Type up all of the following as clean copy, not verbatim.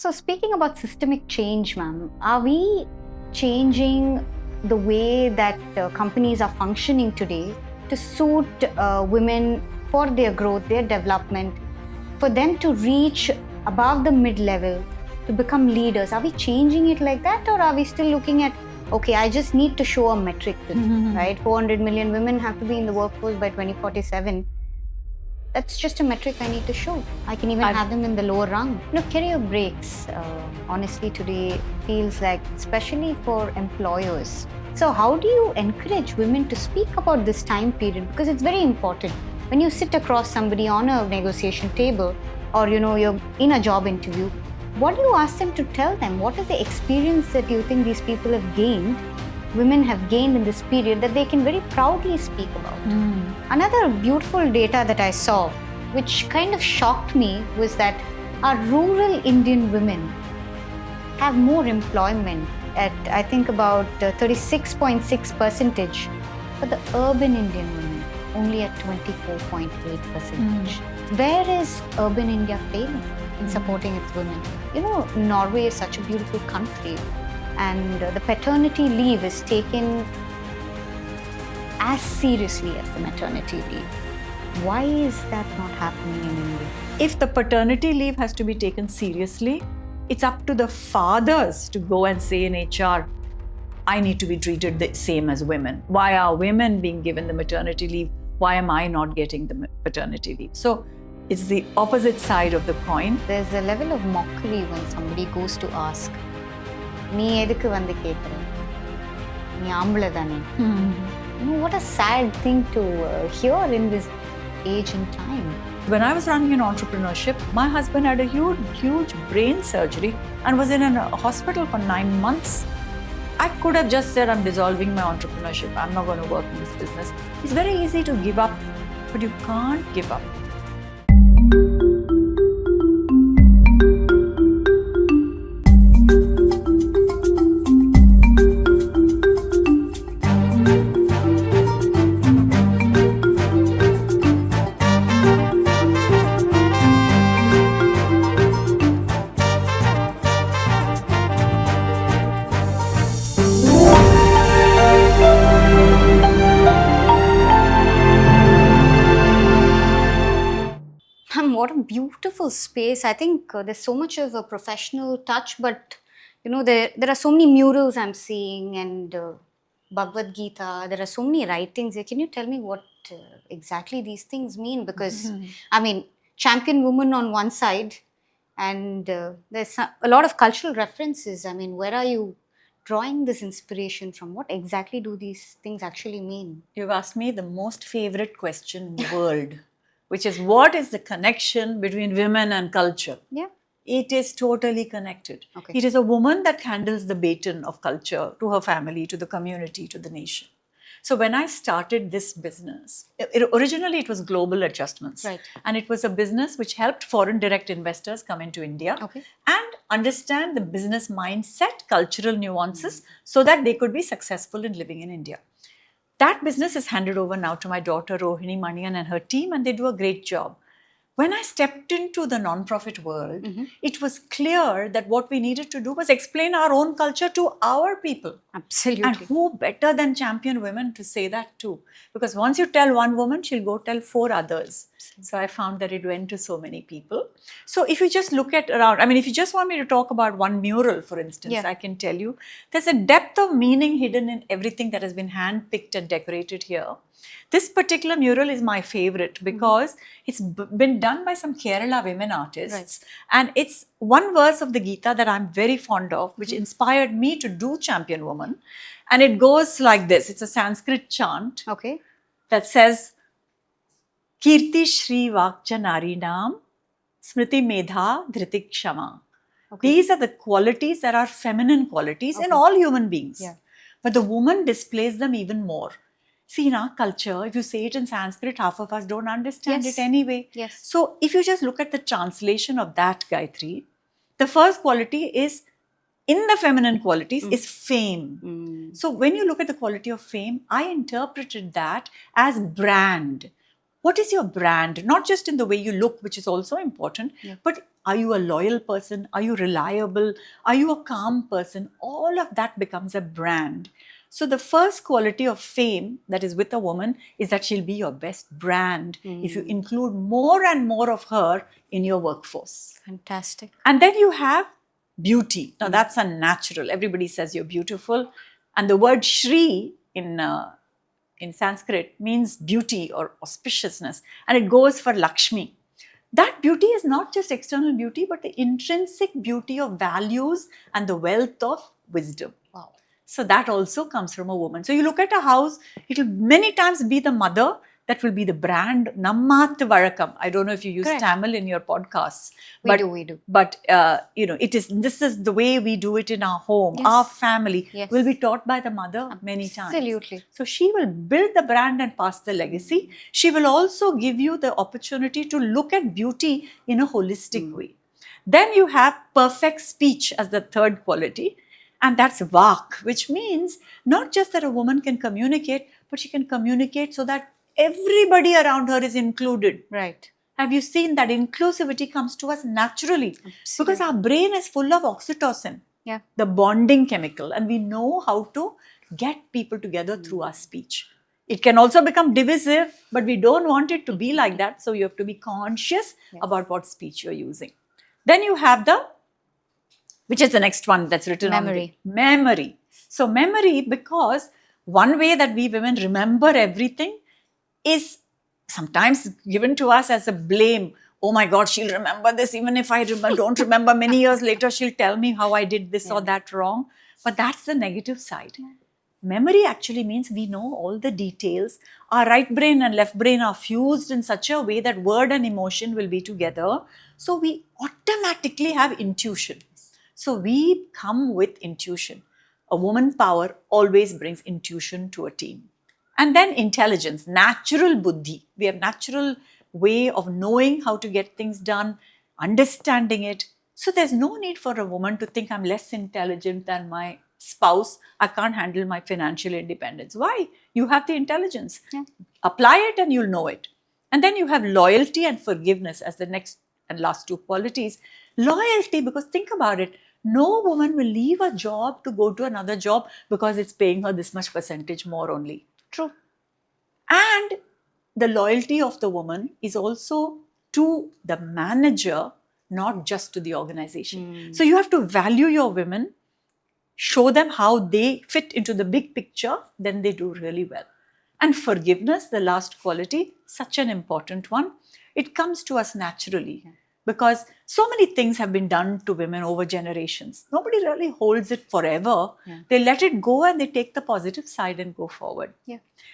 So speaking about systemic change, ma'am, are we changing the way that companies are functioning today to suit women for their growth, their development, for them to reach above the mid-level, to become leaders? Are we changing it like that, or are we still looking at, okay, I just need to show a metric today, right? 400 million women have to be in the workforce by 2047. That's just a metric I need to show. I can even have them in the lower rung. Career breaks, honestly, today feels like, especially for employers. So how do you encourage women to speak about this time period? Because it's very important. When you sit across somebody on a negotiation table, or you're in a job interview, what do you ask them to tell them? What is the experience that you think these people have gained, women have gained in this period, that they can very proudly speak about? Another beautiful data that I saw, which kind of shocked me, was that our rural Indian women have more employment at, I think, about 36.6%, but the urban Indian women only at 24.8%. Where is urban India failing in supporting its women? Norway is such a beautiful country, and the paternity leave is taken as seriously as the maternity leave. Why is that not happening in India? If the paternity leave has to be taken seriously, it's up to the fathers to go and say in HR, I need to be treated the same as women. Why are women being given the maternity leave? Why am I not getting the paternity leave? So it's the opposite side of the coin. There's a level of mockery when somebody goes to ask, "Nee edukku vandu kekra? Nee aambala thane?" What a sad thing to hear in this age and time. When I was running an entrepreneurship, my husband had a huge brain surgery and was in a hospital for 9 months. I could have just said, I'm dissolving my entrepreneurship. I'm not going to work in this business. It's very easy to give up, but you can't give up. What a beautiful space. I think there's so much of a professional touch, but there are so many murals I'm seeing, and Bhagavad Gita. There are so many writings here. Can you tell me what exactly these things mean? Because I mean, champion woman on one side, and there's a lot of cultural references. I mean, where are you drawing this inspiration from? What exactly do these things actually mean? You've asked me the most favorite question in the world, which is, what is the connection between women and culture? Yeah. It is totally connected. Okay. It is a woman that handles the baton of culture to her family, to the community, to the nation. So when I started this business, originally it was Global Adjustments. Right. And it was a business which helped foreign direct investors come into India and understand the business mindset, cultural nuances, so that they could be successful in living in India. That business is handed over now to my daughter, Rohini, Manian, and her team, and they do a great job. When I stepped into the non-profit world, it was clear that what we needed to do was explain our own culture to our people. Absolutely. And who better than champion women to say that too? Because once you tell one woman, she'll go tell 4 others. So I found that it went to so many people. So if you just look at around, I mean, if you just want me to talk about one mural, for instance, I can tell you, there's a depth of meaning hidden in everything that has been hand-picked and decorated here. This particular mural is my favorite because it's been done by some Kerala women artists. And it's one verse of the Gita that I'm very fond of, which inspired me to do Champion Woman. And it goes like this. It's a Sanskrit chant that says, Kirti Shri Vakcha Narinam Smriti Medha Dhriti Kshama. These are the qualities that are feminine qualities in all human beings. But the woman displays them even more. See, in our culture, if you say it in Sanskrit, half of us don't understand it anyway. So if you just look at the translation of that, Gayatri, the first quality is, in the feminine qualities, is fame. So when you look at the quality of fame, I interpreted that as brand. What is your brand? Not just in the way you look, which is also important, but are you a loyal person? Are you reliable? Are you a calm person? All of that becomes a brand. So the first quality of fame that is with a woman is that she'll be your best brand if you include more and more of her in your workforce. Fantastic. And then you have beauty. Now that's unnatural. Everybody says you're beautiful. And the word Shri in Sanskrit means beauty or auspiciousness, and it goes for Lakshmi. That beauty is not just external beauty, but the intrinsic beauty of values and the wealth of wisdom. Wow. So that also comes from a woman. So you look at a house, it will many times be the mother that will be the brand. Nammat Varakam. I don't know if you use Tamil in your podcasts. We do. But this is the way we do it in our home. Yes. Our family Yes. will be taught by the mother many times. Absolutely. So she will build the brand and pass the legacy. She will also give you the opportunity to look at beauty in a holistic way. Then you have perfect speech as the third quality. And that's Vak, which means not just that a woman can communicate, but she can communicate so that everybody around her is included. Right. Have you seen that inclusivity comes to us naturally? Absolutely. Because our brain is full of oxytocin, the bonding chemical, and we know how to get people together through our speech. It can also become divisive, but we don't want it to be like that. So you have to be conscious about what speech you're using. Then you have which is the next one that's written on memory. So memory, because one way that we women remember everything is sometimes given to us as a blame. Oh my God, she'll remember this. Even if I don't remember, many years later, she'll tell me how I did this or that wrong. But that's the negative side. Memory actually means we know all the details. Our right brain and left brain are fused in such a way that word and emotion will be together. So we automatically have intuition. So we come with intuition. A woman power always brings intuition to a team. And then intelligence, natural buddhi. We have natural way of knowing how to get things done, understanding it. So there's no need for a woman to think I'm less intelligent than my spouse. I can't handle my financial independence. Why? You have the intelligence. Apply it and you'll know it. And then you have loyalty and forgiveness as the next and last two qualities. Loyalty, because think about it. No woman will leave a job to go to another job because it's paying her this much percentage more only. True. And the loyalty of the woman is also to the manager, not just to the organization. So you have to value your women, show them how they fit into the big picture, then they do really well. And forgiveness, the last quality, such an important one. It comes to us naturally. Because so many things have been done to women over generations. Nobody really holds it forever. They let it go and they take the positive side and go forward.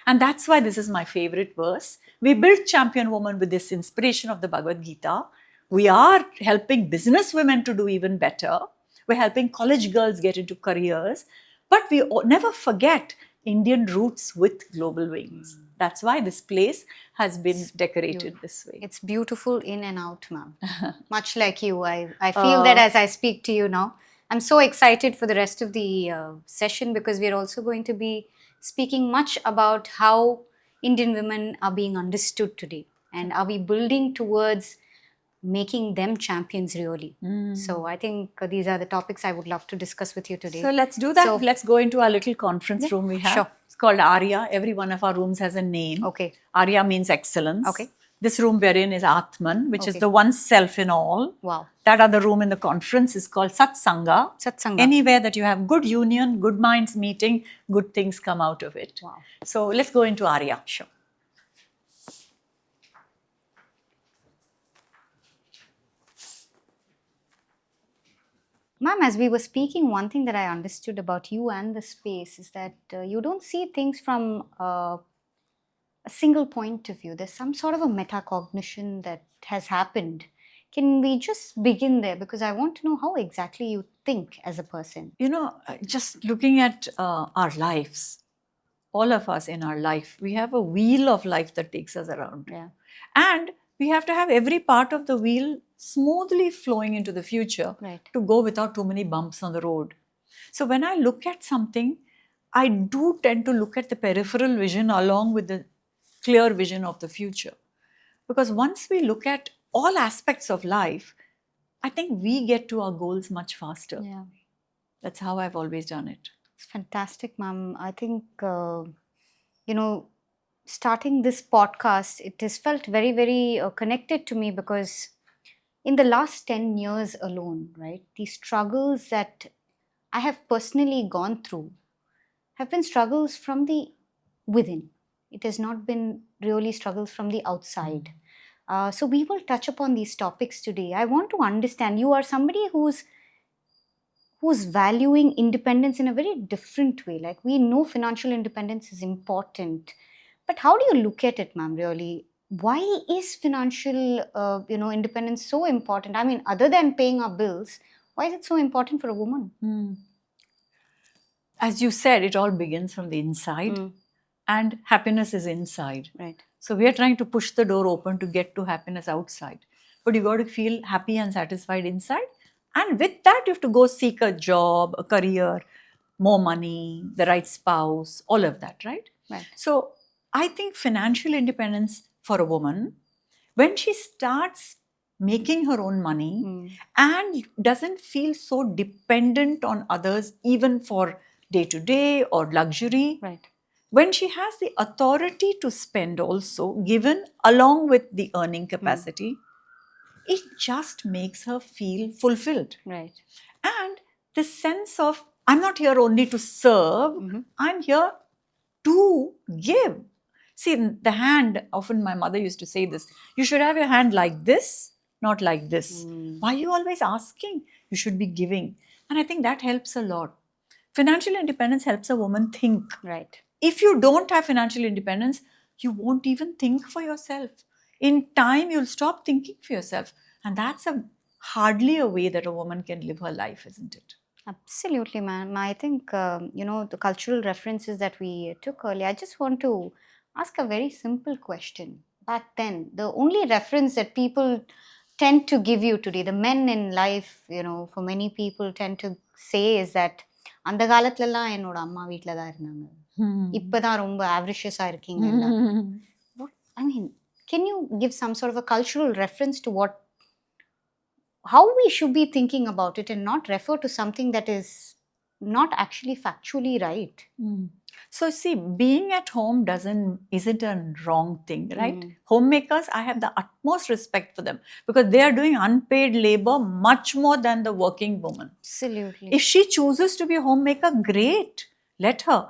And that's why this is my favorite verse. We built Champion Woman with this inspiration of the Bhagavad Gita. We are helping business women to do even better. We're helping college girls get into careers. But we never forget Indian roots with global wings. That's why this place has been decorated this way. It's beautiful in and out, ma'am. Much like you. I feel that as I speak to you now. I'm so excited for the rest of the session because we're also going to be speaking much about how Indian women are being understood today. And are we building towards making them champions really? So I think these are the topics I would love to discuss with you today. So let's do that. So, let's go into our little conference room we have. Sure. It's called Arya. Every one of our rooms has a name. Okay. Arya means excellence. Okay. This room we're in is Atman, which is the one self in all. Wow. That other room in the conference is called Satsanga. Satsanga. Anywhere that you have good union, good minds meeting, good things come out of it. Wow. So let's go into Arya. Sure. Ma'am, as we were speaking, one thing that I understood about you and the space is that you don't see things from a single point of view. There's some sort of a metacognition that has happened. Can we just begin there? Because I want to know how exactly you think as a person. You know, just looking at our lives, all of us in our life, we have a wheel of life that takes us around. And we have to have every part of the wheel smoothly flowing into the future to go without too many bumps on the road. So when I look at something, I do tend to look at the peripheral vision along with the clear vision of the future. Because once we look at all aspects of life, I think we get to our goals much faster. Yeah. That's how I've always done it. It's fantastic, ma'am. I think, starting this podcast, it has felt very, very connected to me because in the last 10 years alone, right, the struggles that I have personally gone through have been struggles from the within. It has not been really struggles from the outside. So we will touch upon these topics today. I want to understand, you are somebody who's valuing independence in a very different way. Like, we know financial independence is important, but how do you look at it, ma'am? Really, why is financial independence so important? I mean, other than paying our bills, why is it so important for a woman? As you said, it all begins from the inside, and happiness is inside. Right. So we are trying to push the door open to get to happiness outside. But you got to feel happy and satisfied inside. And with that, you have to go seek a job, a career, more money, the right spouse, all of that, right? Right. So I think financial independence for a woman, when she starts making her own money and doesn't feel so dependent on others, even for day to day or luxury, Right. when she has the authority to spend also given along with the earning capacity, it just makes her feel fulfilled. Right. And this sense of, I'm not here only to serve, I'm here to give. See, the hand, often my mother used to say this, you should have your hand like this, not like this. Why are you always asking? You should be giving. And I think that helps a lot. Financial independence helps a woman think. Right. If you don't have financial independence, you won't even think for yourself. In time, you'll stop thinking for yourself. And that's hardly a way that a woman can live her life, isn't it? Absolutely, ma'am. I think, the cultural references that we took earlier, I just want to ask a very simple question. Back then, the only reference that people tend to give you today, the men in life, for many people tend to say is that, அந்த காலத்துலலாம் என்னோட அம்மா வீட்டில தான் இருந்தாங்க. இப்பதான் ரொம்ப avaricious-ஆ இருக்கீங்க எல்லாரும். What, I mean, can you give some sort of a cultural reference to how we should be thinking about it and not refer to something that is not actually factually right? So see, being at home isn't a wrong thing, right? Homemakers, I have the utmost respect for them because they are doing unpaid labor much more than the working woman. Absolutely. If she chooses to be a homemaker, great, let her.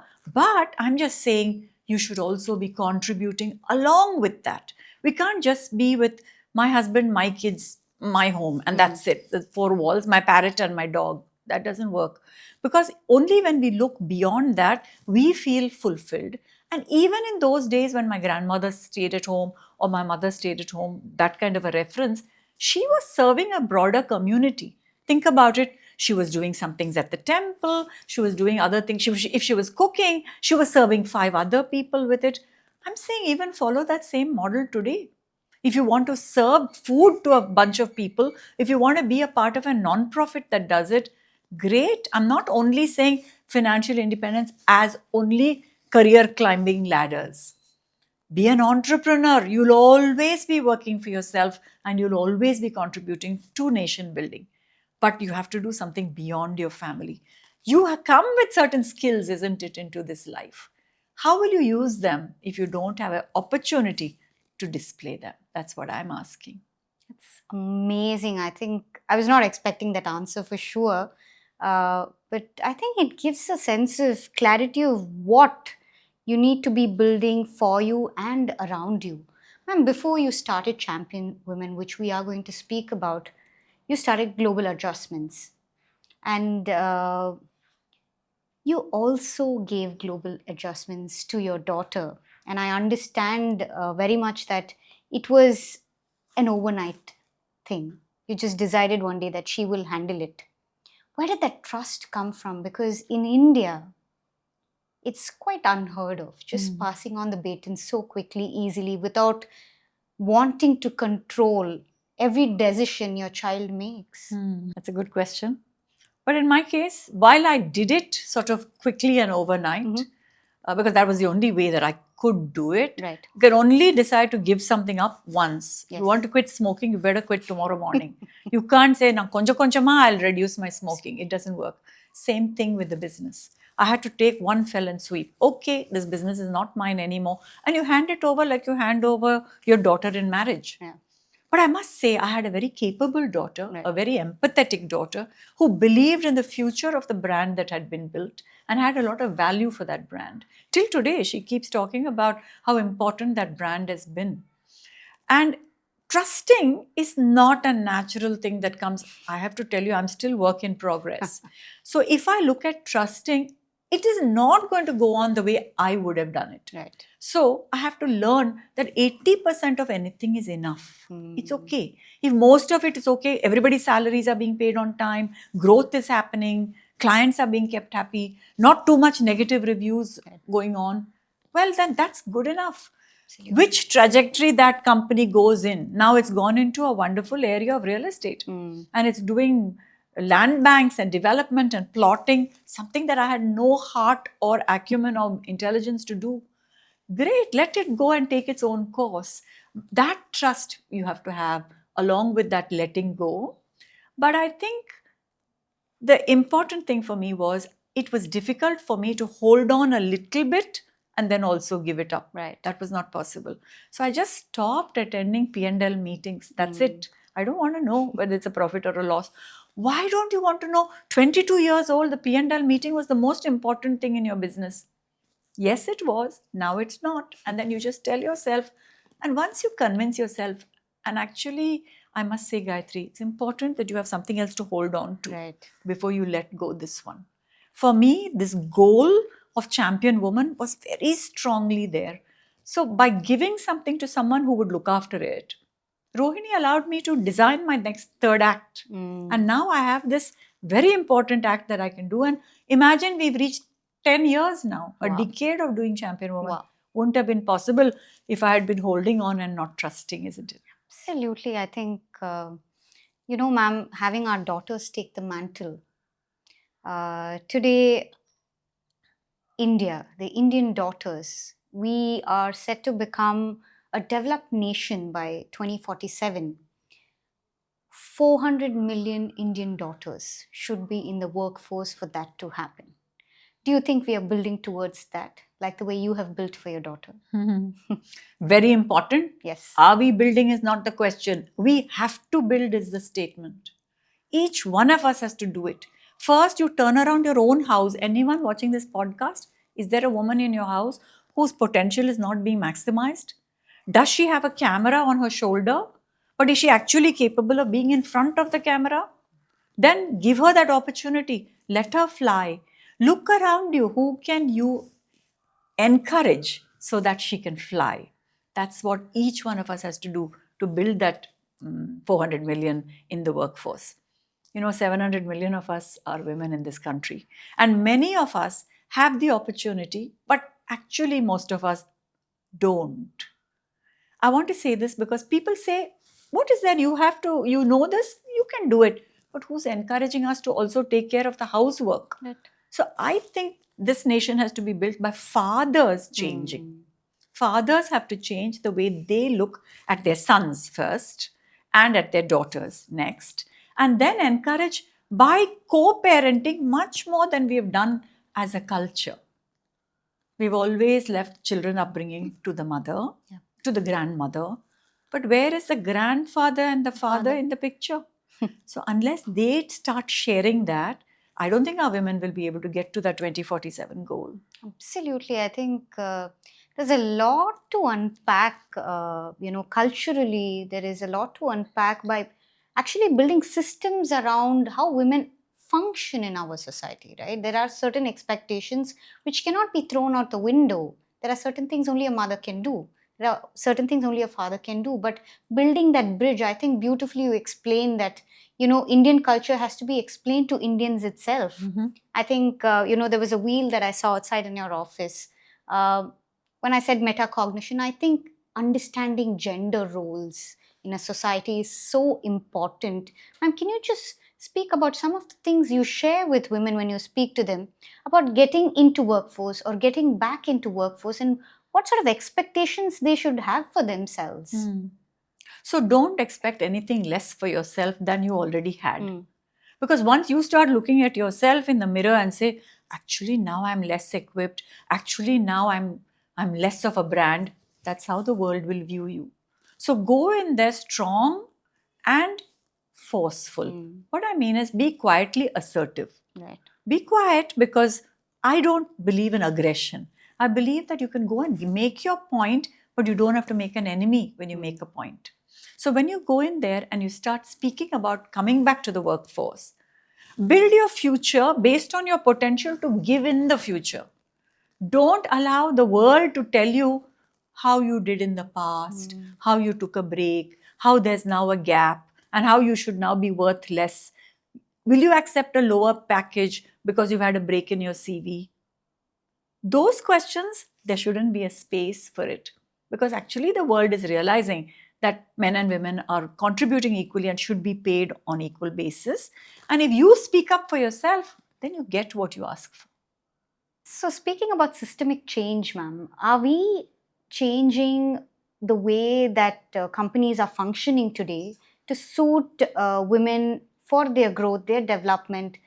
But I'm just saying you should also be contributing along with that. We can't just be with my husband, my kids, my home, and that's it. The four walls, my parrot and my dog. That doesn't work. Because only when we look beyond that, we feel fulfilled. And even in those days when my grandmother stayed at home or my mother stayed at home, that kind of a reference, she was serving a broader community. Think about it. She was doing some things at the temple. She was doing other things. If she was cooking, she was serving 5 other people with it. I'm saying even follow that same model today. If you want to serve food to a bunch of people, if you want to be a part of a non-profit that does it, great. I'm not only saying financial independence as only career climbing ladders. Be an entrepreneur. You'll always be working for yourself and you'll always be contributing to nation building. But you have to do something beyond your family. You have come with certain skills, isn't it, into this life? How will you use them if you don't have an opportunity to display them? That's what I'm asking. It's amazing. I think I was not expecting that answer for sure. But I think it gives a sense of clarity of what you need to be building for you and around you. Ma'am, before you started Champion Women, which we are going to speak about, you started Global Adjustments. And you also gave Global Adjustments to your daughter. And I understand very much that it was an overnight thing. You just decided one day that she will handle it. Where did that trust come from? Because in India, it's quite unheard of, just passing on the baton so quickly, easily, without wanting to control every decision your child makes. That's a good question. But in my case, while I did it sort of quickly and overnight, because that was the only way that I could do it. Right. You can only decide to give something up once. Yes. You want to quit smoking, you better quit tomorrow morning. You can't say, "Na konja konjama, I'll reduce my smoking." It doesn't work. Same thing with the business. I had to take one fell and sweep. Okay, this business is not mine anymore. And you hand it over like you hand over your daughter in marriage. Yeah. But I must say, I had a very capable daughter, Right. a very empathetic daughter, who believed in the future of the brand that had been built and had a lot of value for that brand. Till today, she keeps talking about how important that brand has been. And trusting is not a natural thing that comes. I have to tell you, I'm still work in progress. So if I look at trusting, it is not going to go on the way I would have done it. Right. So I have to learn that 80% of anything is enough. It's okay. If most of it is okay, everybody's salaries are being paid on time, growth is happening, clients are being kept happy, not too much negative reviews going on, well, then that's good enough. Which trajectory that company goes in. Now it's gone into a wonderful area of real estate and it's doing land banks and development and plotting, something that I had no heart or acumen or intelligence to do. Great, let it go and take its own course. That trust you have to have along with that letting go. But I think the important thing for me was it was difficult for me to hold on a little bit and then also give it up. Right. That was not possible. So I just stopped attending P&L meetings. That's it. I don't want to know whether it's a profit or a loss. Why don't you want to know? 22 years old, the P&L meeting was the most important thing in your business. Yes, it was. Now it's not. And then you just tell yourself. And once you convince yourself, and actually, I must say, Gayatri, it's important that you have something else to hold on to Right. before you let go this one. For me, this goal of champion woman was very strongly there. So by giving something to someone who would look after it, Rohini allowed me to design my next third act. And now I have this very important act that I can do. And imagine we've reached 10 years now, a decade of doing champion woman. Wow. Wouldn't have been possible if I had been holding on and not trusting, isn't it? Absolutely. I think, ma'am, having our daughters take the mantle. Today, India, the Indian daughters, we are set to become a developed nation by 2047. 400 million Indian daughters should be in the workforce for that to happen. Do you think we are building towards that, like the way you have built for your daughter? Very important. Yes. Are we building is not the question. We have to build is the statement. Each one of us has to do it. First, you turn around your own house. Anyone watching this podcast, is there a woman in your house whose potential is not being maximized? Does she have a camera on her shoulder? But is she actually capable of being in front of the camera? Then give her that opportunity. Let her fly. Look around you. Who can you encourage so that she can fly? That's what each one of us has to do to build that 400 million in the workforce. 700 million of us are women in this country. And many of us have the opportunity, but actually most of us don't. I want to say this because people say, what is that? You know this, you can do it. But who's encouraging us to also take care of the housework? Right. So I think this nation has to be built by fathers changing. Fathers have to change the way they look at their sons first and at their daughters next. And then encourage by co-parenting much more than we have done as a culture. We've always left children upbringing to the mother, to the grandmother. But where is the grandfather and the father in the picture? So unless they start sharing that, I don't think our women will be able to get to that 2047 goal. Absolutely. I think there's a lot to unpack, culturally, there is a lot to unpack by actually building systems around how women function in our society, right? There are certain expectations which cannot be thrown out the window. There are certain things only a mother can do. There are certain things only a father can do. But building that bridge, I think beautifully you explain that, Indian culture has to be explained to Indians itself. I think, there was a wheel that I saw outside in your office. When I said metacognition, I think understanding gender roles in a society is so important. Ma'am, can you just speak about some of the things you share with women when you speak to them about getting into workforce or getting back into workforce, and what sort of expectations they should have for themselves. So don't expect anything less for yourself than you already had. Mm. Because once you start looking at yourself in the mirror and say, actually now I'm less equipped, actually now I'm less of a brand, that's how the world will view you. So go in there strong and forceful. What I mean is be quietly assertive. Right. Be quiet, because I don't believe in aggression. I believe that you can go and make your point, but you don't have to make an enemy when you make a point. So when you go in there and you start speaking about coming back to the workforce, build your future based on your potential to give in the future. Don't allow the world to tell you how you did in the past, how you took a break, how there's now a gap, and how you should now be worth less. Will you accept a lower package because you've had a break in your CV? Those questions, there shouldn't be a space for it, because actually the world is realizing that men and women are contributing equally and should be paid on equal basis. And if you speak up for yourself, then you get what you ask for. So speaking about systemic change, ma'am, are we changing the way that companies are functioning today to suit women for their growth, their development,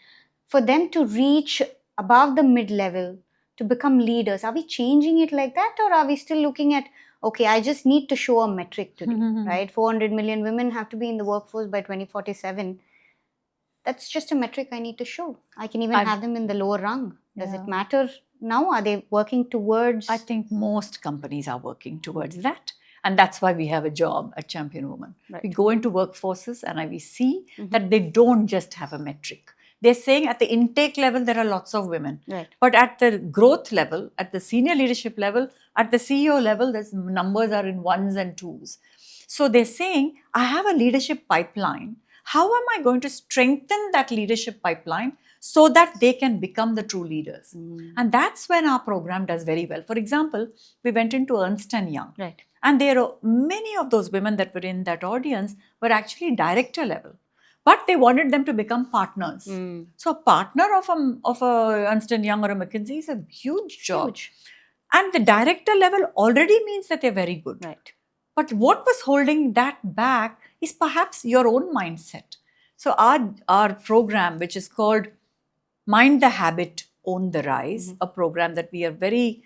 for them to reach above the mid-level, to become leaders? Are we changing it like that, or are we still looking at, okay, I just need to show a metric today, right? 400 million women have to be in the workforce by 2047. That's just a metric I need to show. I can even have them in the lower rung. Does it matter now? Are they working towards? I think most companies are working towards that. And that's why we have a job at Champion Woman. Right. We go into workforces and we see that they don't just have a metric. They're saying at the intake level, there are lots of women. Right. But at the growth level, at the senior leadership level, at the CEO level, the numbers are in ones and twos. So they're saying, I have a leadership pipeline. How am I going to strengthen that leadership pipeline so that they can become the true leaders? And that's when our program does very well. For example, we went into Ernst & Young. Right. And there are many of those women that were in that audience were actually director level. But they wanted them to become partners. So a partner of a Ernst & Young or a McKinsey is a huge job. Huge. And the director level already means that they're very good. Right. But what was holding that back is perhaps your own mindset. So our program, which is called Mind the Habit, Own the Rise, a program that we are very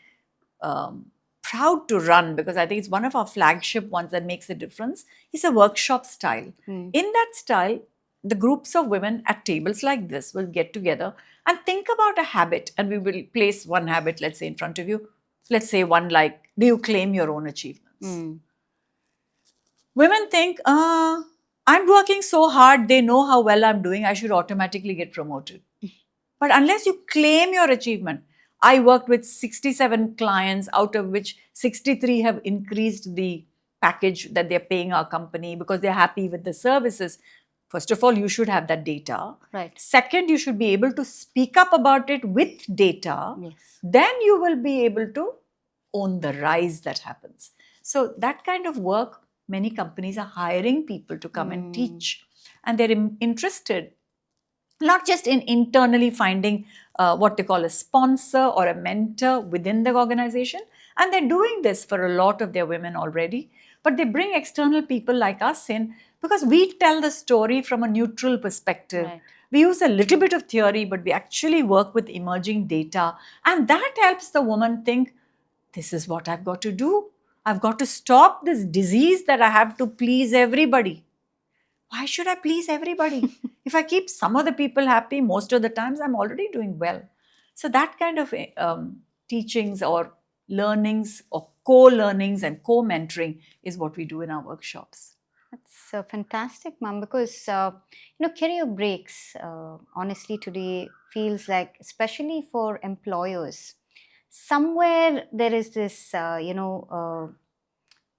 proud to run, because I think it's one of our flagship ones that makes a difference, is a workshop style. In that style, the groups of women at tables like this will get together and think about a habit, and we will place one habit, let's say, in front of you. Let's say one like, do you claim your own achievements? Women think, I'm working so hard, they know how well I'm doing, I should automatically get promoted. But unless you claim your achievement, I worked with 67 clients, out of which 63 have increased the package that they're paying our company because they're happy with the services. First of all, you should have that data. Right. Second, you should be able to speak up about it with data. Yes. Then you will be able to own the rise that happens. So that kind of work, many companies are hiring people to come and teach. And they're interested not just in internally finding what they call a sponsor or a mentor within the organization. And they're doing this for a lot of their women already. But they bring external people like us in because we tell the story from a neutral perspective. Right. We use a little bit of theory, but we actually work with emerging data. And that helps the woman think, this is what I've got to do. I've got to stop this disease that I have to please everybody. Why should I please everybody? If I keep some of the people happy, most of the times I'm already doing well. So that kind of teachings or learnings or co-learnings and co-mentoring is what we do in our workshops. That's fantastic, ma'am, because, career breaks, honestly, today feels like, especially for employers, somewhere there is this, what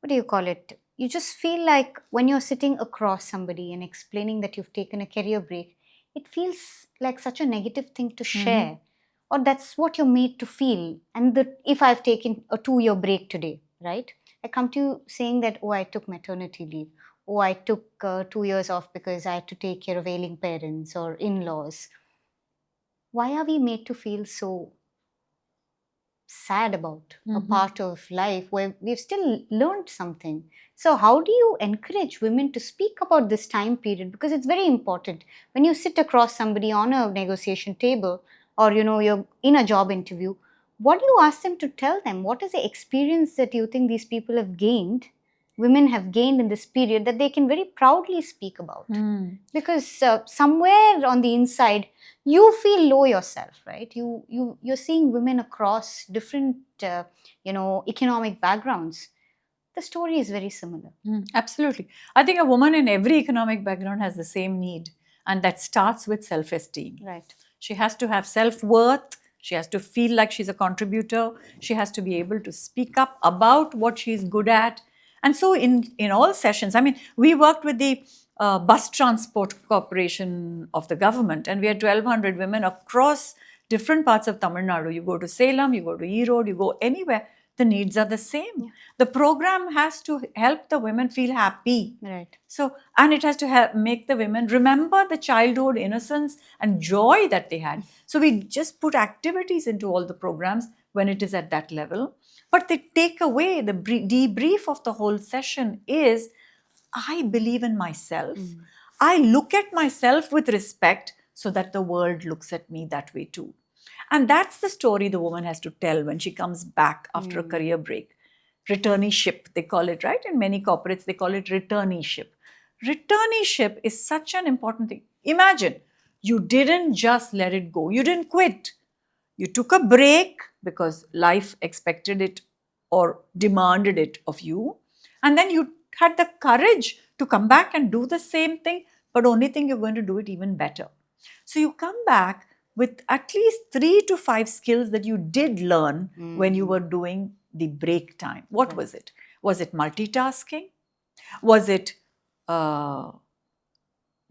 do you call it? You just feel like when you're sitting across somebody and explaining that you've taken a career break, it feels like such a negative thing to share. Or that's what you're made to feel. And if I've taken a 2-year break today, right? I come to you saying that, oh, I took maternity leave. Oh, I took 2 years off because I had to take care of ailing parents or in-laws. Why are we made to feel so sad about, a part of life where we've still learned something. So, how do you encourage women to speak about this time period? Because it's very important. When you sit across somebody on a negotiation table, or you're in a job interview, what do you ask them to tell them? What is the experience that you think these people have gained, women have gained in this period, that they can very proudly speak about? Because somewhere on the inside you feel low yourself, right? You're seeing women across different economic backgrounds. The story is very similar. Absolutely. I think a woman in every economic background has the same need, and that starts with self-esteem. Right. She has to have self-worth. She has to feel like she's a contributor. She has to be able to speak up about what she's good at. And so in all sessions, I mean, we worked with the Bus Transport Corporation of the government, and we had 1,200 women across different parts of Tamil Nadu. You go to Salem, you go to Erode, you go anywhere, the needs are the same. Yeah. The program has to help the women feel happy. Right. So, and it has to help make the women remember the childhood innocence and joy that they had. So we just put activities into all the programs when it is at that level. But the takeaway, the debrief of the whole session is, I believe in myself. I look at myself with respect so that the world looks at me that way too. And that's the story the woman has to tell when she comes back after a career break. Returnee-ship, they call it, right? In many corporates, they call it returnee-ship. Returnee-ship is such an important thing. Imagine, you didn't just let it go. You didn't quit. You took a break because life expected it or demanded it of you. And then you had the courage to come back and do the same thing, but only thing you're going to do it even better. So you come back with at least 3 to 5 skills that you did learn when you were doing the break time. What was it? Was it multitasking? Was it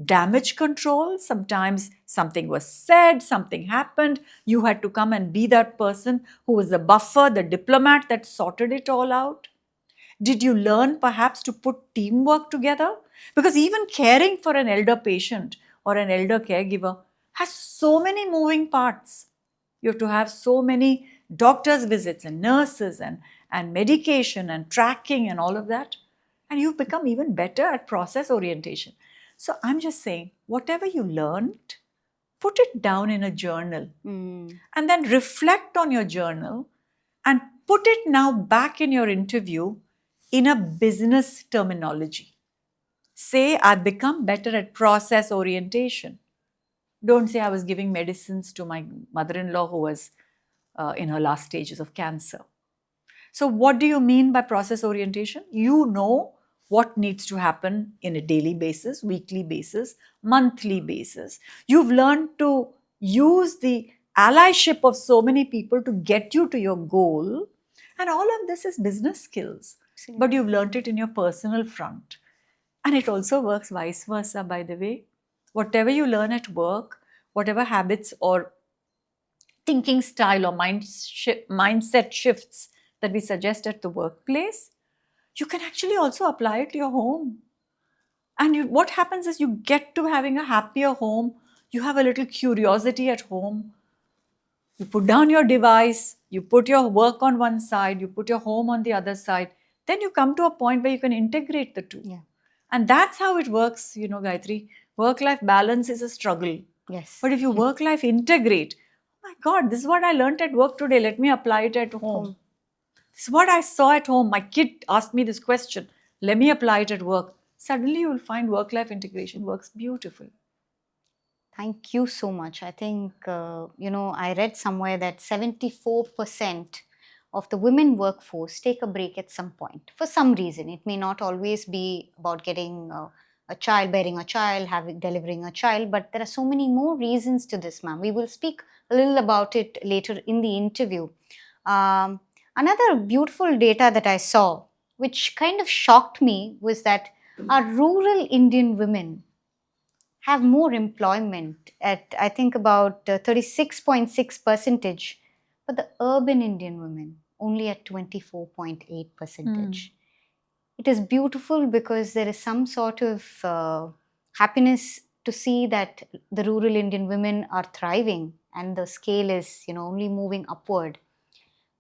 damage control? Sometimes something was said, something happened. You had to come and be that person who was the buffer, the diplomat that sorted it all out. Did you learn perhaps to put teamwork together? Because even caring for an elder patient or an elder caregiver has so many moving parts. You have to have so many doctor's visits and nurses and medication and tracking and all of that. And you've become even better at process orientation. So I'm just saying, whatever you learned, put it down in a journal and then reflect on your journal and put it now back in your interview in a business terminology. Say, I've become better at process orientation. Don't say I was giving medicines to my mother-in-law who was in her last stages of cancer. So what do you mean by process orientation? You know what needs to happen in a daily basis, weekly basis, monthly basis. You've learned to use the allyship of so many people to get you to your goal. And all of this is business skills. But you've learned it in your personal front. And it also works vice versa, by the way. Whatever you learn at work, whatever habits or thinking style or mindset shifts that we suggest at the workplace, you can actually also apply it to your home. And what happens is you get to having a happier home. You have a little curiosity at home. You put down your device, you put your work on one side, you put your home on the other side. Then you come to a point where you can integrate the two. Yeah. And that's how it works, Gayatri. Work-life balance is a struggle. Yes. But if you work-life integrate, oh my God, this is what I learned at work today. Let me apply it at home. This is what I saw at home. My kid asked me this question. Let me apply it at work. Suddenly you will find work-life integration works beautiful. Thank you so much. I think, I read somewhere that 74% of the women workforce take a break at some point for some reason. It may not always be about getting a child, bearing a child, delivering a child, but there are so many more reasons to this, ma'am. We will speak a little about it later in the interview. Another beautiful data that I saw, which kind of shocked me, was that our rural Indian women have more employment at, I think, about 36.6 percentage, but the urban Indian women only at 24.8 percentage. It is beautiful because there is some sort of happiness to see that the rural Indian women are thriving and the scale is, only moving upward.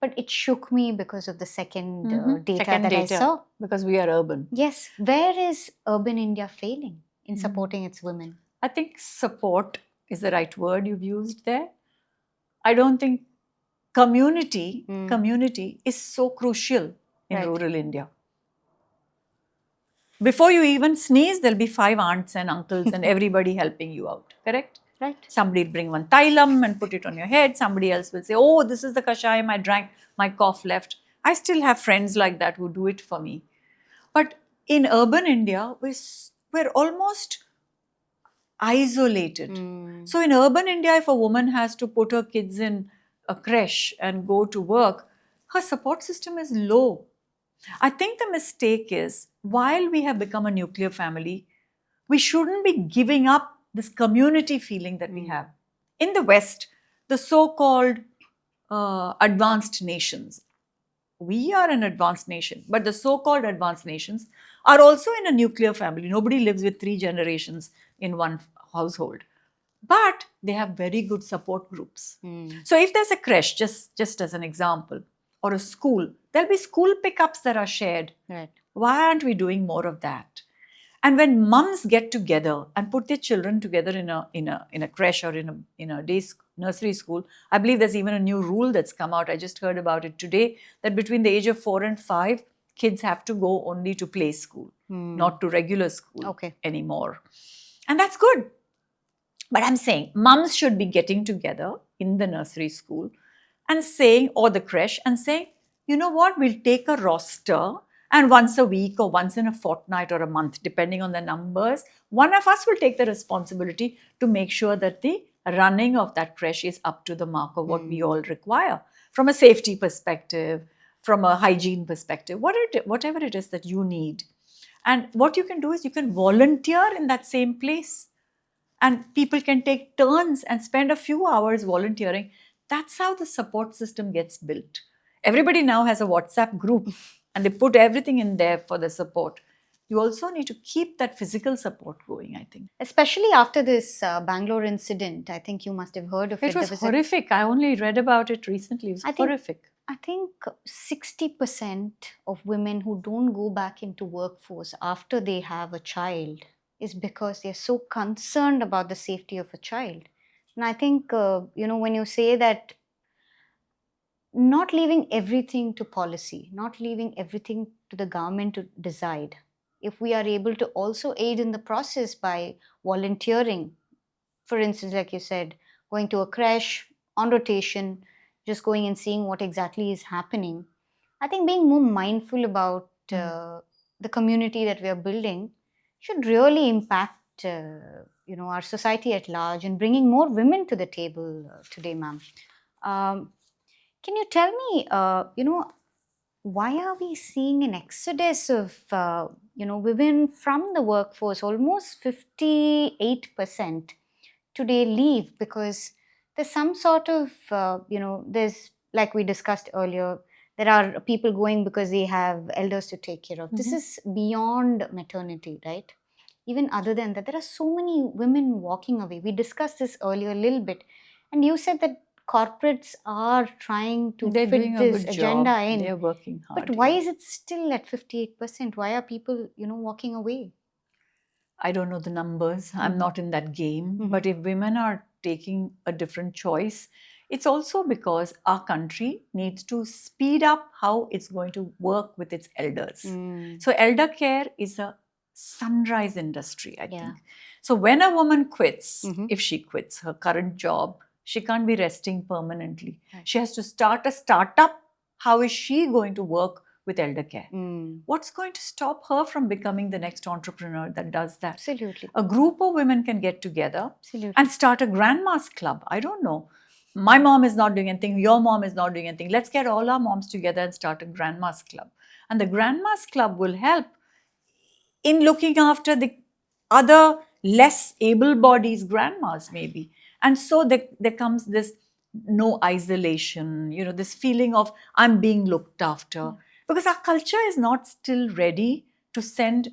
But it shook me because of the second data Second that data, I saw. because we are urban. Yes. Where is urban India failing in supporting its women? I think support is the right word you've used there. I don't think community is so crucial in Right. rural India. Before you even sneeze, there'll be 5 aunts and uncles and everybody helping you out. Correct? Right. Somebody will bring one thylam and put it on your head. Somebody else will say, oh, this is the kashayam I drank, my cough left. I still have friends like that who do it for me. But in urban India, we're almost isolated. So in urban India, if a woman has to put her kids in a creche and go to work, her support system is low. I think the mistake is, while we have become a nuclear family, we shouldn't be giving up this community feeling that we have. In the West, the so-called advanced nations, we are an advanced nation, but the so-called advanced nations are also in a nuclear family. Nobody lives with 3 generations in one household. But they have very good support groups. So if there's a creche, just as an example, or a school, there'll be school pickups that are shared. Right. Why aren't we doing more of that? And when mums get together and put their children together in a creche or in a nursery school, I believe there's even a new rule that's come out. I just heard about it today, that between the age of 4 and 5, kids have to go only to play school, not to regular school anymore. And that's good. But I'm saying mums should be getting together in the nursery school and saying, or the creche, and saying, you know what, we'll take a roster, and once a week or once in a fortnight or a month, depending on the numbers, one of us will take the responsibility to make sure that the running of that creche is up to the mark of what we all require from a safety perspective, from a hygiene perspective, whatever it is that you need. And what you can do is you can volunteer in that same place. And people can take turns and spend a few hours volunteering. That's how the support system gets built. Everybody now has a WhatsApp group and they put everything in there for the support. You also need to keep that physical support going, I think. Especially after this Bangalore incident, I think you must have heard of it. It was horrific. I only read about it recently. It was horrific. I think 60% of women who don't go back into workforce after they have a child is because they're so concerned about the safety of a child. And I think, when you say that, not leaving everything to policy, not leaving everything to the government to decide. If we are able to also aid in the process by volunteering, for instance, like you said, going to a creche on rotation, just going and seeing what exactly is happening. I think being more mindful about the community that we are building should really impact our society at large, and bringing more women to the table today, ma'am. Can you tell me, why are we seeing an exodus of women from the workforce? Almost 58% today leave because there's some sort of there's, like we discussed earlier, there are people going because they have elders to take care of. This is beyond maternity, right? Even other than that, there are so many women walking away. We discussed this earlier a little bit, and you said that corporates are trying to They're fit doing a this good agenda job. in. They're working hard. But why is it still at 58%? Why are people walking away? I don't know the numbers. I'm not in that game. But if women are taking a different choice, it's also because our country needs to speed up how it's going to work with its elders. So elder care is a sunrise industry, I think. So when a woman quits, if she quits her current job, she can't be resting permanently. She has to start a startup. How is she going to work with elder care? What's going to stop her from becoming the next entrepreneur that does that? Absolutely. A group of women can get together and start a grandma's club. I don't know. My mom is not doing anything. Your mom is not doing anything. Let's get all our moms together and start a grandma's club. And the grandma's club will help in looking after the other less able-bodied grandmas, maybe. And so there comes this no isolation, this feeling of I'm being looked after. Because our culture is not still ready to send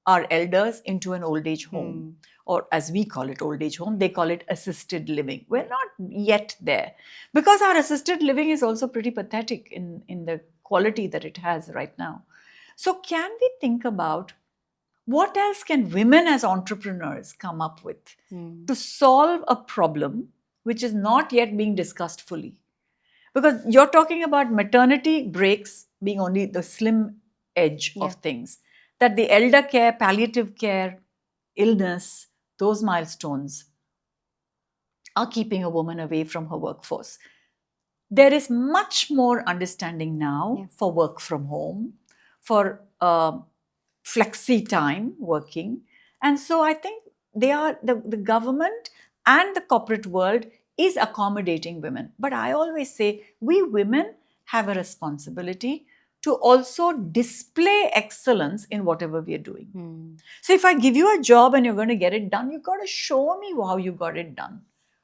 our elders into an old age home or as we call it, old age home, they call it assisted living. We're not yet there because our assisted living is also pretty pathetic in the quality that it has right now. So can we think about what else can women as entrepreneurs come up with to solve a problem which is not yet being discussed fully? Because you're talking about maternity breaks being only the slim edge of things, that the elder care, palliative care, illness, those milestones are keeping a woman away from her workforce. There is much more understanding now for work from home, for flexi time working. And so I think the government and the corporate world is accommodating women. But I always say we women have a responsibility to also display excellence in whatever we are doing. So if I give you a job and you're going to get it done, you've got to show me how you got it done.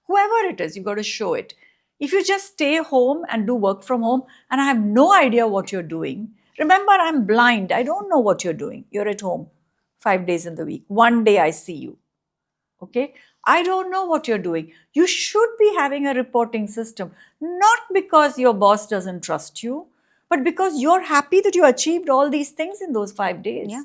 Whoever it is, you've got to show it. If you just stay home and do work from home and I have no idea what you're doing, remember, I'm blind. I don't know what you're doing. You're at home 5 days in the week. One day I see you. Okay? I don't know what you're doing. You should be having a reporting system, not because your boss doesn't trust you, but because you're happy that you achieved all these things in those 5 days. Yeah.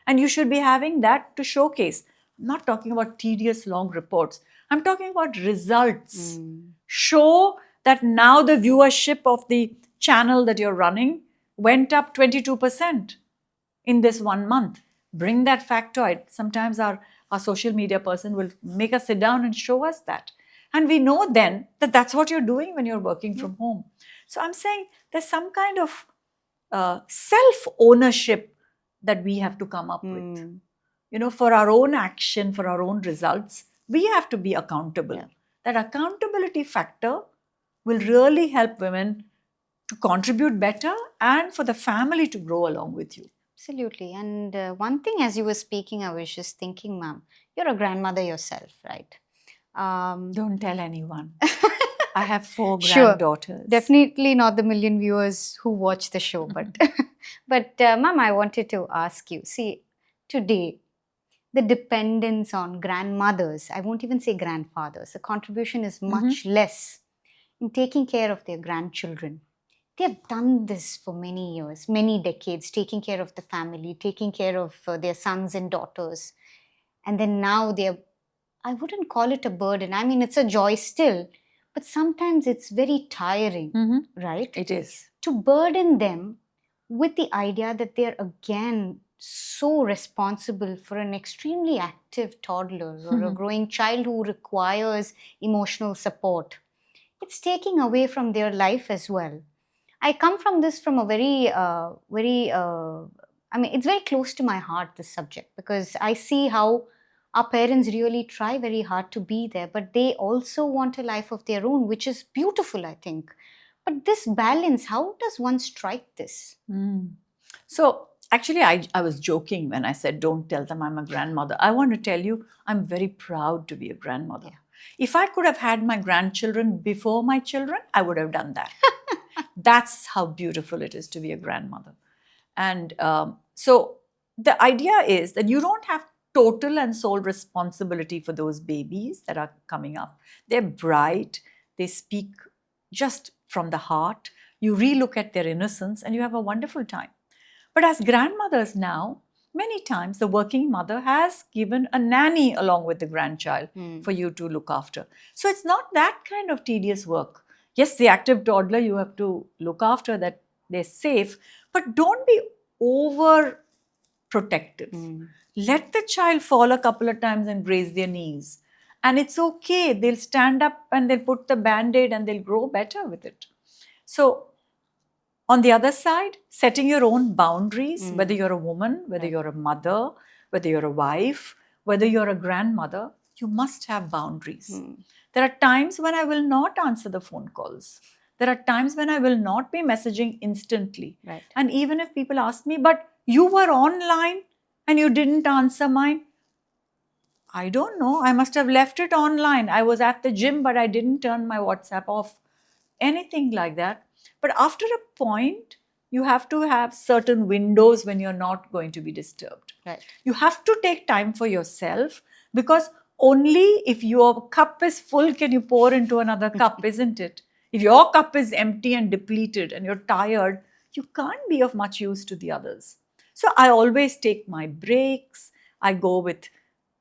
And you should be having that to showcase. I'm not talking about tedious long reports. I'm talking about results. Show that now the viewership of the channel that you're running went up 22% in this 1 month. Bring that factoid. Sometimes our social media person will make us sit down and show us that. And we know then that that's what you're doing when you're working from home. So I'm saying there's some kind of self-ownership that we have to come up with. You know, for our own action, for our own results, we have to be accountable. Yeah. That accountability factor will really help women to contribute better and for the family to grow along with you. Absolutely. And one thing, as you were speaking, I was just thinking, ma'am, you're a grandmother yourself, right? Don't tell anyone. I have 4 Sure. granddaughters. Definitely not the million viewers who watch the show, but ma'am, I wanted to ask you, see, today, the dependence on grandmothers, I won't even say grandfathers, the contribution is much less in taking care of their grandchildren. They have done this for many years, many decades, taking care of the family, taking care of their sons and daughters. And then now I wouldn't call it a burden. I mean, it's a joy still, but sometimes it's very tiring, right? It is. To burden them with the idea that they're again so responsible for an extremely active toddler or a growing child who requires emotional support. It's taking away from their life as well. I come from this from a it's very close to my heart, this subject, because I see how our parents really try very hard to be there, but they also want a life of their own, which is beautiful, I think. But this balance, how does one strike this? So actually, I was joking when I said, don't tell them I'm a grandmother. I want to tell you, I'm very proud to be a grandmother. Yeah. If I could have had my grandchildren before my children, I would have done that. That's how beautiful it is to be a grandmother. And so the idea is that you don't have total and sole responsibility for those babies that are coming up. They're bright, they speak just from the heart. You relook at their innocence and you have a wonderful time. But as grandmothers now, many times the working mother has given a nanny along with the grandchild for you to look after. So it's not that kind of tedious work. Yes, the active toddler, you have to look after that they're safe, but don't be over protective. Let the child fall a couple of times and graze their knees. And it's okay. They'll stand up and they'll put the band-aid and they'll grow better with it. So on the other side, setting your own boundaries, whether you're a woman, whether you're a mother, whether you're a wife, whether you're a grandmother, you must have boundaries. There are times when I will not answer the phone calls. There are times when I will not be messaging instantly. Right. And even if people ask me, but you were online and you didn't answer mine, I don't know. I must have left it online. I was at the gym, but I didn't turn my WhatsApp off. Anything like that. But after a point, you have to have certain windows when you're not going to be disturbed. Right. You have to take time for yourself because only if your cup is full can you pour into another cup, isn't it? If your cup is empty and depleted and you're tired, you can't be of much use to the others. So I always take my breaks. I go with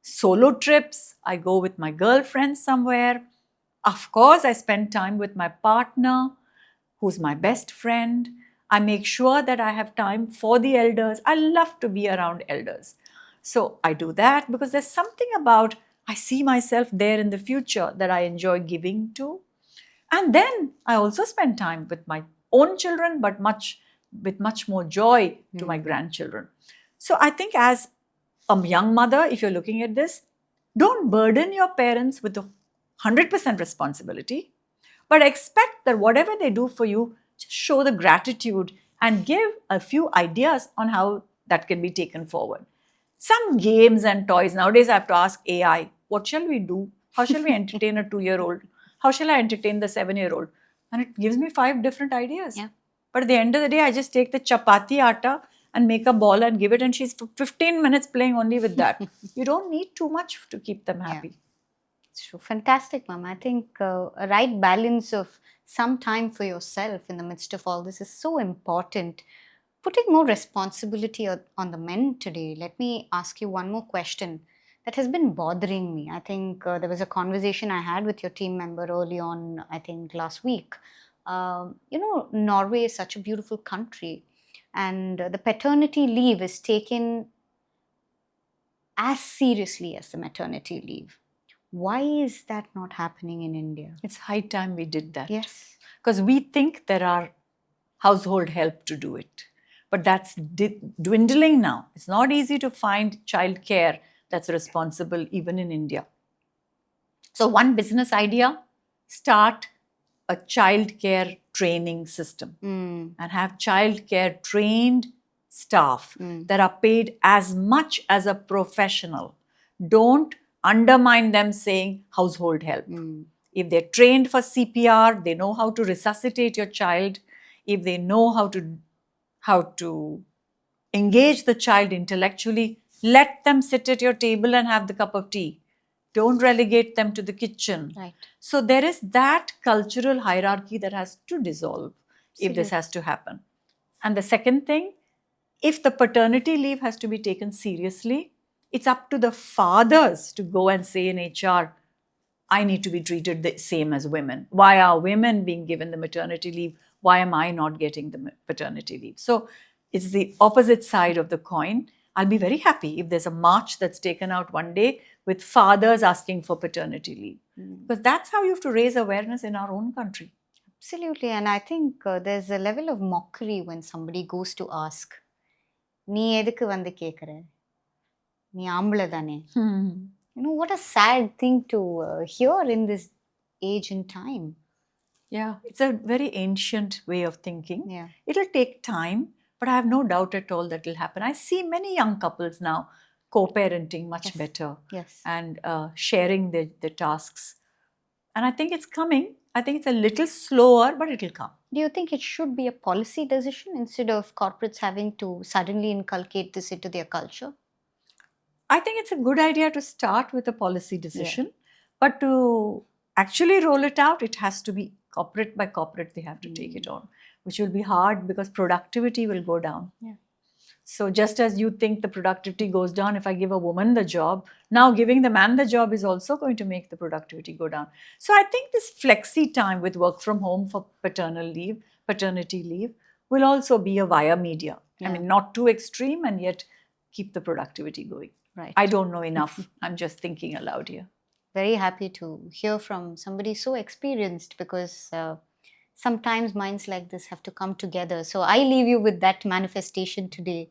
solo trips. I go with my girlfriend somewhere. Of course, I spend time with my partner, who's my best friend. I make sure that I have time for the elders. I love to be around elders. So I do that because there's something about I see myself there in the future that I enjoy giving to. And then I also spend time with my own children, but with much more joy to my grandchildren. So I think as a young mother, if you're looking at this, don't burden your parents with the 100% responsibility, but expect that whatever they do for you, just show the gratitude and give a few ideas on how that can be taken forward. Some games and toys. Nowadays, I have to ask AI, what shall we do? How shall we entertain a 2-year-old? How shall I entertain the 7-year-old? And it gives me 5 different ideas. Yeah. But at the end of the day, I just take the chapati atta and make a ball and give it, and she's 15 minutes playing only with that. You don't need too much to keep them happy. Yeah. It's true. Fantastic, ma'am. I think a right balance of some time for yourself in the midst of all this is so important. Putting more responsibility on the men today, let me ask you one more question that has been bothering me. I think there was a conversation I had with your team member early on, I think last week. Norway is such a beautiful country, and the paternity leave is taken as seriously as the maternity leave. Why is that not happening in India? It's high time we did that. Yes. Because we think there are household help to do it. But that's dwindling now. It's not easy to find childcare that's responsible even in India. So one business idea, start a childcare training system and have childcare trained staff that are paid as much as a professional. Don't undermine them saying household help. If they're trained for CPR, they know how to resuscitate your child. If they know how to engage the child intellectually, let them sit at your table and have the cup of tea. Don't relegate them to the kitchen. Right. So there is that cultural hierarchy that has to dissolve if this has to happen. And the second thing, if the paternity leave has to be taken seriously, it's up to the fathers to go and say in HR, I need to be treated the same as women. Why are women being given the maternity leave? Why am I not getting the paternity leave? So it's the opposite side of the coin. I'll be very happy if there's a march that's taken out one day with fathers asking for paternity leave. Because that's how you have to raise awareness in our own country. Absolutely. And I think there's a level of mockery when somebody goes to ask, நீ எதுக்கு வந்து கேக்குற? நீ ஆம்பளை தானே? What a sad thing to hear in this age and time. Yeah, it's a very ancient way of thinking. Yeah. It'll take time, but I have no doubt at all that will happen. I see many young couples now co-parenting much better and sharing the tasks. And I think it's coming. I think it's a little slower, but it'll come. Do you think it should be a policy decision instead of corporates having to suddenly inculcate this into their culture? I think it's a good idea to start with a policy decision, but to actually roll it out, it has to be corporate by corporate, they have to take it on, which will be hard because productivity will go down. Yeah. So just as you think the productivity goes down if I give a woman the job, now giving the man the job is also going to make the productivity go down. So I think this flexi time with work from home for paternity leave will also be a via media. I mean, not too extreme and yet keep the productivity going. Right. I don't know enough. I'm just thinking aloud here. Very happy to hear from somebody so experienced because sometimes minds like this have to come together. So I leave you with that manifestation today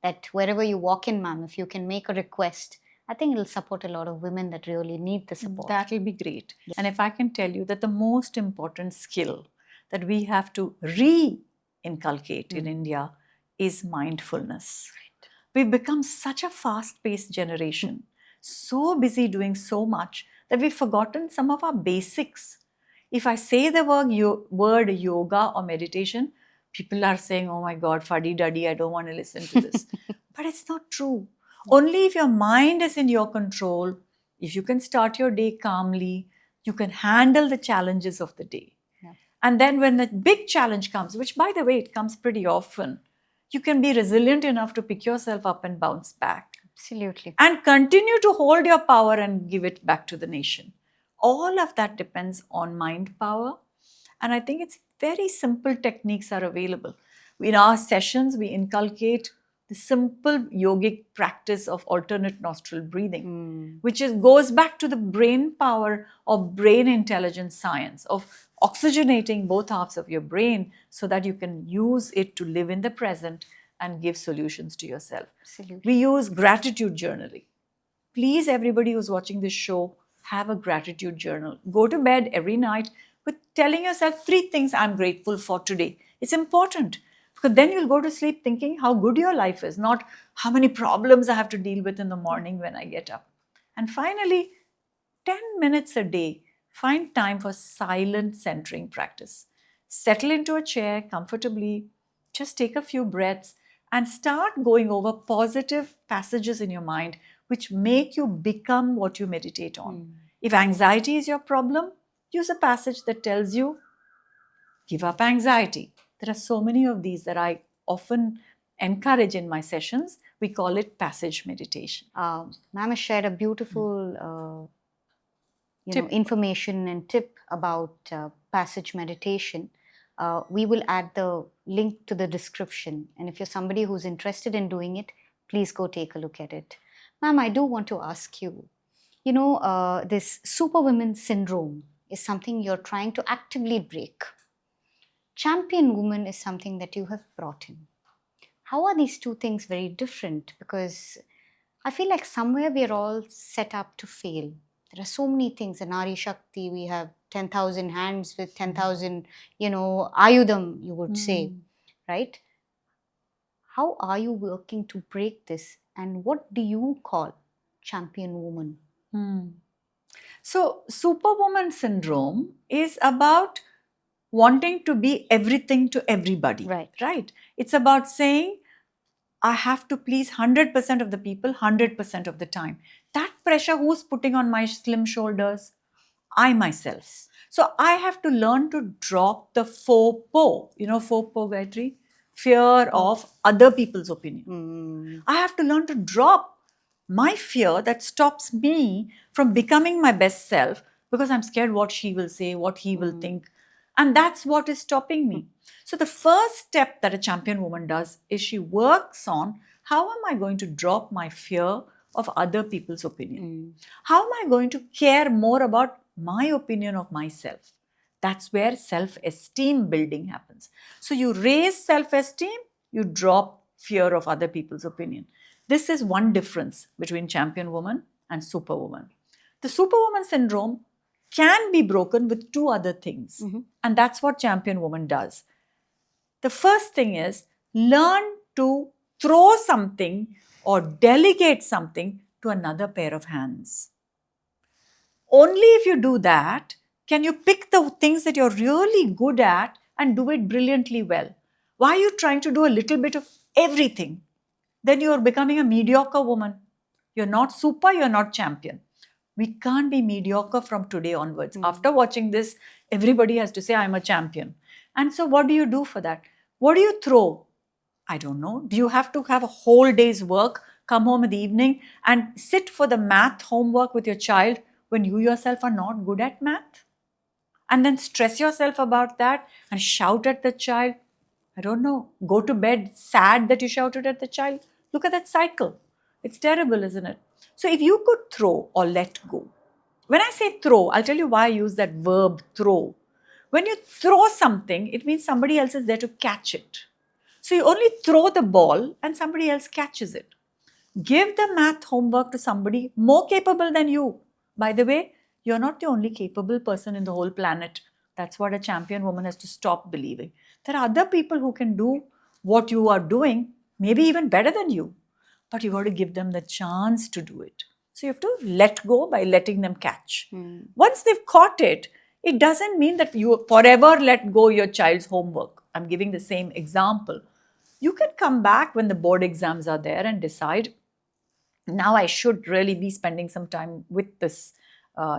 that wherever you walk in, ma'am, if you can make a request, I think it'll support a lot of women that really need the support. That will be great. Yes. And if I can tell you that the most important skill that we have to re-inculcate in India is mindfulness. Right. We've become such a fast-paced generation, so busy doing so much that we've forgotten some of our basics. If I say the word yoga or meditation, people are saying, oh my God, fuddy-duddy, I don't want to listen to this. But it's not true. Only if your mind is in your control, if you can start your day calmly, you can handle the challenges of the day. Yeah. And then when the big challenge comes, which by the way, it comes pretty often, you can be resilient enough to pick yourself up and bounce back. Absolutely. And continue to hold your power and give it back to the nation. All of that depends on mind power. And I think it's very simple techniques are available. In our sessions, we inculcate the simple yogic practice of alternate nostril breathing, which goes back to the brain power of brain intelligence science, of oxygenating both halves of your brain so that you can use it to live in the present and give solutions to yourself. Absolutely. We use gratitude journaling. Please, everybody who's watching this show, have a gratitude journal. Go to bed every night with telling yourself 3 things I'm grateful for today. It's important because then you'll go to sleep thinking how good your life is, not how many problems I have to deal with in the morning when I get up. And finally, 10 minutes a day, find time for silent centering practice. Settle into a chair comfortably, just take a few breaths and start going over positive passages in your mind which make you become what you meditate on. If anxiety is your problem, use a passage that tells you, give up anxiety. There are so many of these that I often encourage in my sessions. We call it passage meditation. Ma'am has shared a beautiful information and tip about passage meditation. We will add the link to the description. And if you're somebody who's interested in doing it, please go take a look at it. Ma'am, I do want to ask you, this superwoman syndrome is something you're trying to actively break. Champion woman is something that you have brought in. How are these two things very different? Because I feel like somewhere we're all set up to fail. There are so many things. In Nari Shakti, we have 10,000 hands with 10,000, ayudam, you would say, right? How are you working to break this? And what do you call champion woman? So, superwoman syndrome is about wanting to be everything to everybody. Right. It's about saying, I have to please 100% of the people 100% of the time. That pressure, who's putting on my slim shoulders? I myself. So I have to learn to drop the faux po. You know faux po, Gayatri? Fear of other people's opinion. I have to learn to drop my fear that stops me from becoming my best self because I'm scared what she will say, what he will think. And that's what is stopping me. So the first step that a champion woman does is she works on how am I going to drop my fear of other people's opinion? How am I going to care more about my opinion of myself? That's where self-esteem building happens. So you raise self-esteem, you drop fear of other people's opinion. This is one difference between champion woman and superwoman. The superwoman syndrome can be broken with 2 other things. And that's what champion woman does. The first thing is learn to throw something or delegate something to another pair of hands. Only if you do that can you pick the things that you're really good at and do it brilliantly well. Why are you trying to do a little bit of everything? Then you're becoming a mediocre woman. You're not super, you're not champion. We can't be mediocre from today onwards. After watching this, everybody has to say, I'm a champion. And so what do you do for that? What do you throw? I don't know. Do you have to have a whole day's work, come home in the evening and sit for the math homework with your child when you yourself are not good at math? And then stress yourself about that and shout at the child? I don't know. Go to bed sad that you shouted at the child? Look at that cycle. It's terrible, isn't it? So if you could throw or let go. When I say throw, I'll tell you why I use that verb throw. When you throw something, it means somebody else is there to catch it. So you only throw the ball and somebody else catches it. Give the math homework to somebody more capable than you. By the way, you're not the only capable person in the whole planet. That's what a champion woman has to stop believing. There are other people who can do what you are doing, maybe even better than you. But you got to give them the chance to do it. So you have to let go by letting them catch. Once they've caught it, it doesn't mean that you forever let go your child's homework. I'm giving the same example. You can come back when the board exams are there and decide, now I should really be spending some time with this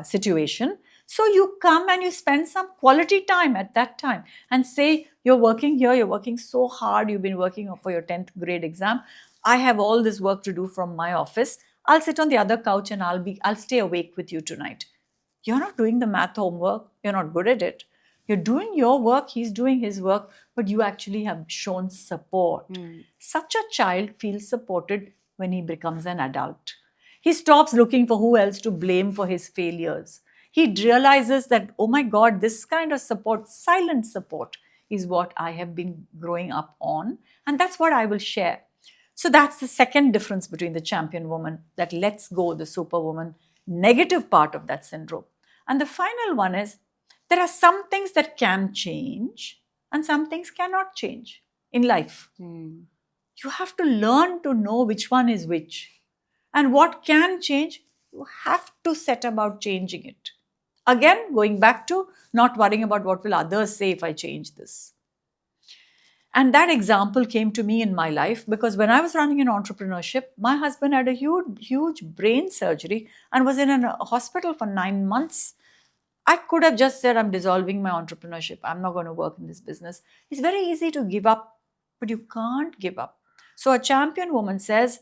situation. So you come and you spend some quality time at that time and say, you're working here, you're working so hard, you've been working for your 10th grade exam. I have all this work to do from my office. I'll sit on the other couch and I'll stay awake with you tonight. You're not doing the math homework. You're not good at it. You're doing your work, he's doing his work, but you actually have shown support. Such a child feels supported when he becomes an adult. He stops looking for who else to blame for his failures. He realizes that, oh my God, this kind of support, silent support, is what I have been growing up on. And that's what I will share. So that's the second difference between the champion woman that lets go the superwoman negative part of that syndrome. And the final one is, there are some things that can change and some things cannot change in life. You have to learn to know which one is which. And what can change, you have to set about changing it. Again, going back to not worrying about what will others say if I change this. And that example came to me in my life because when I was running an entrepreneurship, my husband had a huge brain surgery and was in a hospital for 9 months. I could have just said, I'm dissolving my entrepreneurship. I'm not going to work in this business. It's very easy to give up, but you can't give up. So a champion woman says,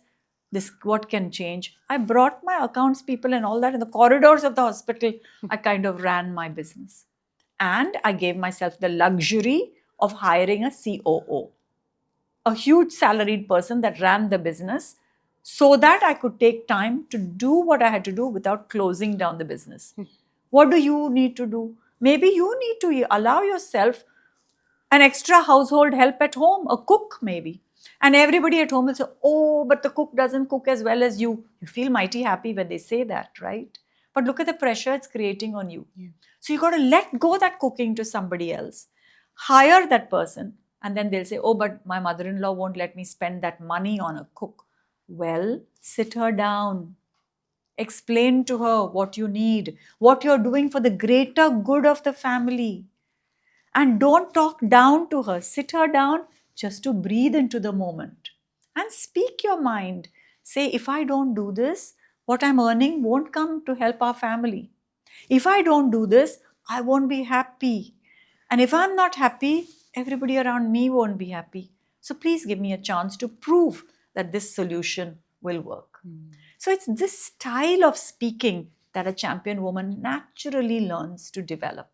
this what can change? I brought my accounts people and all that in the corridors of the hospital. I kind of ran my business. And I gave myself the luxury of hiring a COO, a huge salaried person that ran the business, so that I could take time to do what I had to do without closing down the business. What do you need to do? Maybe you need to allow yourself an extra household help at home, a cook maybe. And everybody at home will say, oh, but the cook doesn't cook as well as you. You feel mighty happy when they say that, right? But look at the pressure it's creating on you. So you got to let go that cooking to somebody else. Hire that person. And then they'll say, oh, but my mother-in-law won't let me spend that money on a cook. Well, sit her down. Explain to her what you need, what you're doing for the greater good of the family. And don't talk down to her. Sit her down just to breathe into the moment. And speak your mind. Say, if I don't do this, what I'm earning won't come to help our family. If I don't do this, I won't be happy. And if I'm not happy, everybody around me won't be happy. So please give me a chance to prove that this solution will work. So it's this style of speaking that a champion woman naturally learns to develop.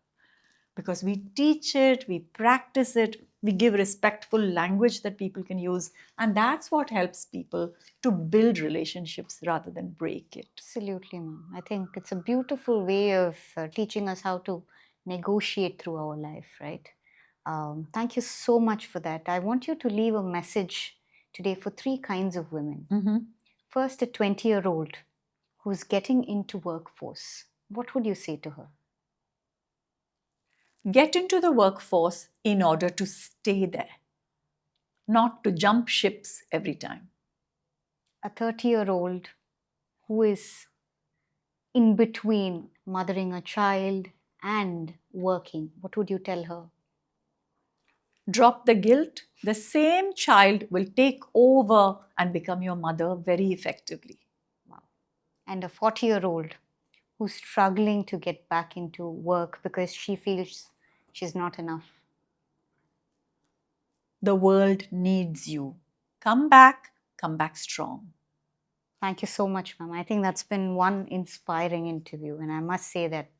Because we teach it, we practice it, we give respectful language that people can use. And that's what helps people to build relationships rather than break it. Absolutely, ma'am. I think it's a beautiful way of teaching us how to negotiate through our life, right? Thank you so much for that. I want you to leave a message today for 3 kinds of women. First, a 20-year-old who's getting into workforce. What would you say to her? Get into the workforce in order to stay there, not to jump ships every time. A 30-year-old who is in between mothering a child and working. What would you tell her? Drop the guilt. The same child will take over and become your mother very effectively. Wow. And a 40-year-old who's struggling to get back into work because she feels she's not enough. The world needs you. Come back strong. Thank you so much, ma'am. I think that's been one inspiring interview, and I must say that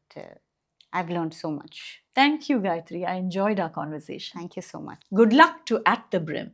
I've learned so much. Thank you, Gayatri. I enjoyed our conversation. Thank you so much. Good luck to At the BRIM.